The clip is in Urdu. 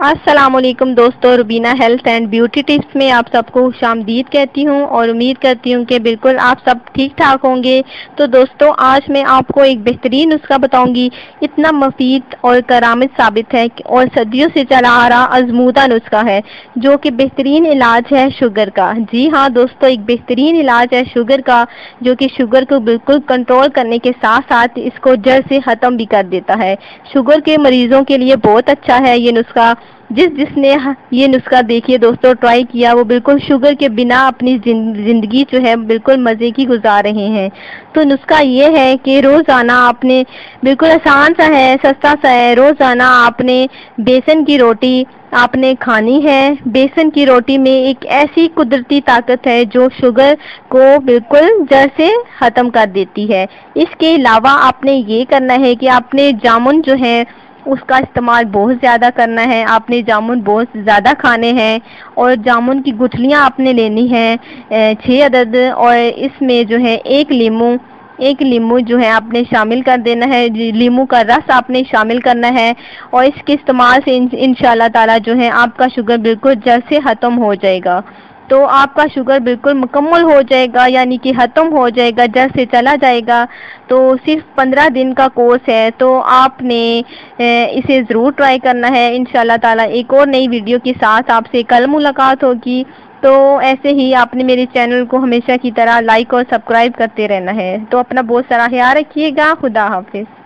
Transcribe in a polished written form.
السلام علیکم دوستو، Rubina health and beauty tips میں آپ سب کو خوش آمدید کہتی ہوں اور امید کرتی ہوں کہ بالکل آپ سب ٹھیک ٹھاک ہوں گے۔ تو دوستو، آج میں آپ کو ایک بہترین نسخہ بتاؤں گی، اتنا مفید اور کارآمد ثابت ہے اور صدیوں سے چلا آ رہا آزمودہ نسخہ ہے جو کہ بہترین علاج ہے شوگر کا۔ جی ہاں دوستو، ایک بہترین علاج ہے شوگر کا جو کہ شوگر کو بالکل کنٹرول کرنے کے ساتھ ساتھ اس کو جڑ سے ختم بھی کر دیتا ہے۔ شوگر کے مریضوں کے لیے بہت اچھا ہے یہ نسخہ۔ جس نے یہ نسخہ دیکھیے دوستو ٹرائی کیا، وہ بالکل شوگر کے بنا اپنی زندگی جو ہے بالکل مزے کی گزار رہے ہیں۔ تو نسخہ یہ ہے کہ روزانہ آپ نے بالکل آسان سا ہے، سستا سا ہے، روزانہ آپ نے بیسن کی روٹی آپ نے کھانی ہے۔ بیسن کی روٹی میں ایک ایسی قدرتی طاقت ہے جو شوگر کو بالکل جڑ سے ختم کر دیتی ہے۔ اس کے علاوہ آپ نے یہ کرنا ہے کہ آپ نے جامن جو ہے اس کا استعمال بہت زیادہ کرنا ہے۔ آپ نے جامن بہت زیادہ کھانے ہیں اور جامن کی گٹھلیاں آپ نے لینی ہیں 6 عدد، اور اس میں جو ہے ایک لیمو جو ہے آپ نے شامل کر دینا ہے، لیمو کا رس آپ نے شامل کرنا ہے، اور اس کے استعمال سے انشاءاللہ تعالی جو ہے آپ کا شوگر بالکل جڑ سے ختم ہو جائے گا۔ تو آپ کا شوگر بالکل مکمل ہو جائے گا، یعنی کہ ختم ہو جائے گا، جڑ سے چلا جائے گا۔ تو صرف 15 دن کا کورس ہے، تو آپ نے اسے ضرور ٹرائی کرنا ہے۔ انشاءاللہ تعالی ایک اور نئی ویڈیو کے ساتھ آپ سے کل ملاقات ہوگی۔ تو ایسے ہی آپ نے میرے چینل کو ہمیشہ کی طرح لائک اور سبسکرائب کرتے رہنا ہے۔ تو اپنا بہت سارا خیال رکھیے گا۔ خدا حافظ۔